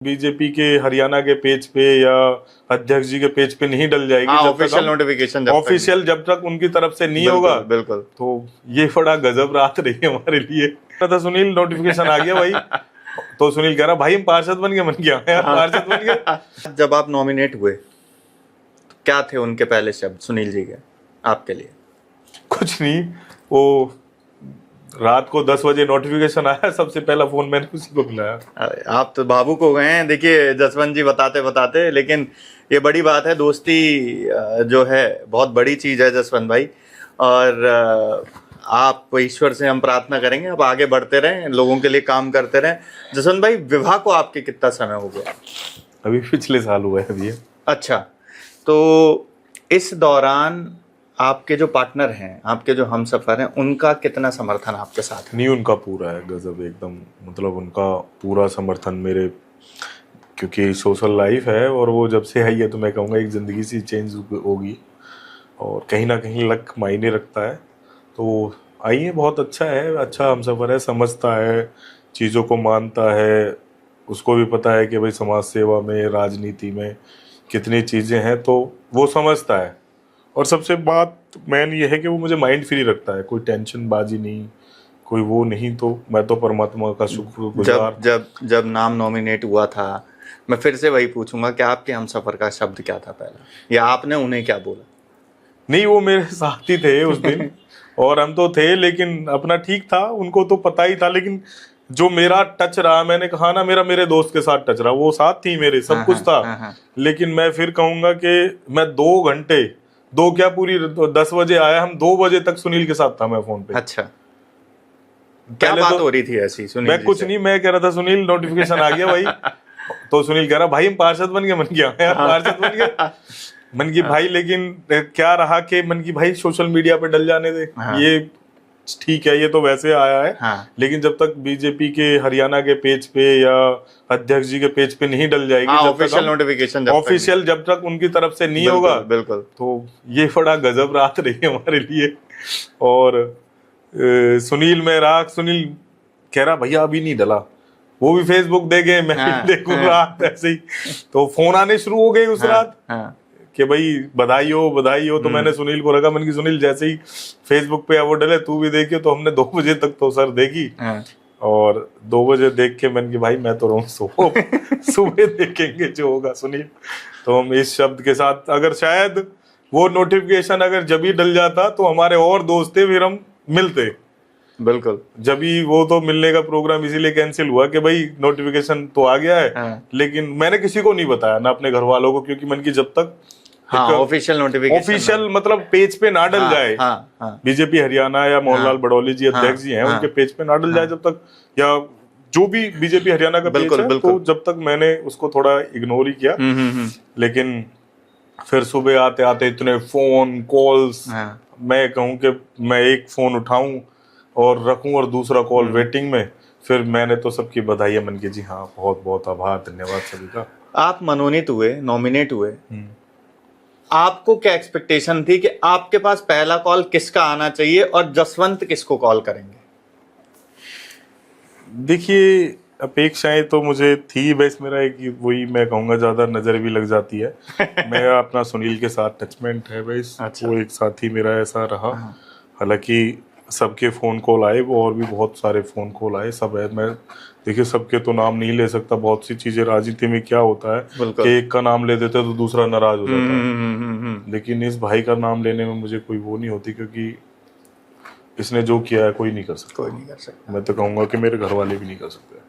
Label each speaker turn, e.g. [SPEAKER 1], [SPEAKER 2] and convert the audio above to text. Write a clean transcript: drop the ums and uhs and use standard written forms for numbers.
[SPEAKER 1] BJP के हरियाणा के page पे या अध्यक्ष जी के पेज पे नहीं डल जाएगी
[SPEAKER 2] ऑफिशियल नोटिफिकेशन
[SPEAKER 1] ऑफिशियल जब तक उनकी तरफ से नहीं होगा।
[SPEAKER 2] बिल्कुल।
[SPEAKER 1] तो ये बड़ा गजब रात रही है हमारे लिए। तो सुनील नोटिफिकेशन आ गया भाई, तो सुनील कह रहा भाई हम पार्षद बन गए। मन गया यार पार्षद बन गए।
[SPEAKER 2] जब आप नॉमिनेट हुए क्या थे उनके पहले शब्द सुनील जी के आपके लिए?
[SPEAKER 1] कुछ नहीं, वो रात को 10 बजे नोटिफिकेशन आया, सबसे पहला फोन मैंने उसी को मिलाया।
[SPEAKER 2] अरे आप तो भावुक हो गए हैं। देखिए जसवंत जी बताते बताते, लेकिन ये बड़ी बात है। दोस्ती जो है बहुत बड़ी चीज है जसवंत भाई, और आप ईश्वर से हम प्रार्थना करेंगे आप आगे बढ़ते रहें, लोगों के लिए काम करते रहें। जसवंत भाई विवाह को आपके कितना समय हो गया?
[SPEAKER 1] अभी पिछले साल हुआ है अभी।
[SPEAKER 2] अच्छा, तो इस दौरान आपके जो पार्टनर हैं, आपके जो हमसफर हैं, उनका कितना समर्थन आपके साथ है?
[SPEAKER 1] नहीं, उनका पूरा है गजब एकदम, मतलब उनका पूरा समर्थन मेरे, क्योंकि सोशल लाइफ है और वो जब से आई है तो मैं कहूँगा एक ज़िंदगी सी चेंज होगी, और कहीं ना कहीं लक मायने रखता है। तो आई है, बहुत अच्छा है, अच्छा हमसफर है, समझता है, चीज़ों को मानता है, उसको भी पता है कि भाई समाज सेवा में, राजनीति में कितनी चीज़ें हैं, तो वो समझता है। और सबसे बात मेन ये है कि वो मुझे माइंड फ्री रखता है, कोई टेंशन बाजी नहीं, कोई वो नहीं। तो मैं तो परमात्मा का शुक्रगुजार।
[SPEAKER 2] जब नाम नॉमिनेट हुआ था, मैं फिर से वही पूछूंगा कि आपके हमसफर का शब्द क्या था पहला, या आपने उन्हें क्या बोला?
[SPEAKER 1] नहीं, वो मेरे साथ ही थे उस दिन और हम तो थे, लेकिन अपना ठीक था, उनको तो पता ही था। लेकिन जो मेरा टच रहा, मैंने कहा ना मेरे दोस्त के साथ टच रहा, वो साथ थी मेरे, सब कुछ था। लेकिन मैं फिर कहूंगा कि मैं 2 घंटे, दो क्या पूरी 10 बजे आया, हम 2 बजे तक सुनील के साथ था मैं फोन पे।
[SPEAKER 2] अच्छा, क्या बात हो रही थी ऐसी सुनील?
[SPEAKER 1] मैं कुछ नहीं, मैं कह रहा था सुनील नोटिफिकेशन आ गया भाई, तो सुनील कह रहा भाई हम पार्षद बन गए। मन गया यार पार्षद बन गए। मन की भाई, लेकिन क्या रहा कि मन की भाई सोशल मीडिया पे डल जाने दे। ये ठीक है, ये तो वैसे आया है। लेकिन जब तक बीजेपी के हरियाणा के पेज पे या अध्यक्ष जी के पेज पे नहीं डल जाएगी,
[SPEAKER 2] ऑफिशियल नोटिफिकेशन
[SPEAKER 1] ऑफिशियल जब तक उनकी तरफ से नहीं होगा,
[SPEAKER 2] बिल्कुल,
[SPEAKER 1] तो ये बड़ा गजब रात रही है हमारे लिए। और सुनील में रहा, सुनील कह रहा भैया अभी नहीं डला, वो भी फेसबुक देखे, मैं भी देखूं रात ऐसे ही। तो फोन आने शुरू हो गए उस रात कि भाई बधाई हो। तो मैंने सुनील को रखा, मैंने की सुनील जैसे ही फेसबुक पे वो डले तू भी देखियो। तो हमने 2 बजे तक तो सर देखी, और 2 बजे देख के मैंने की भाई मैं तो रहूं सुबह देखेंगे जो होगा सुनील। तो हम इस शब्द के साथ, अगर शायद वो नोटिफिकेशन अगर जब ही डल जाता तो हमारे और दोस्त थे, फिर हम मिलते।
[SPEAKER 2] बिल्कुल,
[SPEAKER 1] जब ही वो तो मिलने का प्रोग्राम इसीलिए कैंसिल हुआ कि भाई नोटिफिकेशन तो आ गया है। लेकिन मैंने किसी को नहीं बताया, ना अपने घर वालों को, क्योंकि मन की जब तक
[SPEAKER 2] ऑफिशियल नोटिफिकेशन,
[SPEAKER 1] ऑफिशियल मतलब पेज पे ना डल जाए, बीजेपी हरियाणा या मोहनलाल बड़ौली जी अध्यक्ष जी हैं, उनके पेज पे ना डल जाए जब तक, या जो भी बीजेपी हरियाणा का पेज है, तो जब तक मैंने उसको थोड़ा इग्नोर ही किया। लेकिन फिर सुबह आते आते इतने फोन कॉल्स, मैं कहूँ कि मैं एक फोन उठाऊं और रखूं और दूसरा कॉल वेटिंग में। फिर मैंने तो सबकी बधाई मन की, जी हाँ बहुत बहुत आभार, धन्यवाद सभी का।
[SPEAKER 2] आप मनोनीत हुए, नॉमिनेट हुए, आपको क्या एक्सपेक्टेशन थी कि आपके पास पहला कॉल किसका आना चाहिए और जसवंत किसको कॉल करेंगे?
[SPEAKER 1] देखिए अपेक्षाएं तो मुझे थी, बस मेरा एक वही मैं कहूँगा ज्यादा नजर भी लग जाती है। मेरा अपना सुनील के साथ टचमेंट है बस। अच्छा। वो एक साथी मेरा ऐसा रहा। हालांकि सबके फ़ोन कॉल आए, वो और भी बहुत सारे फ़ोन कॉल आए, सब है। मैं देखिए सबके तो नाम नहीं ले सकता, बहुत सी चीज़ें राजनीति में क्या होता है कि एक का नाम ले देते तो दूसरा नाराज हो जाता है। लेकिन इस भाई का नाम लेने में मुझे कोई वो नहीं होती, क्योंकि इसने जो किया है कोई नहीं कर सकता।
[SPEAKER 2] कोई नहीं कर सकता।
[SPEAKER 1] मैं तो कहूँगा कि मेरे घर वाले भी नहीं कर सकते।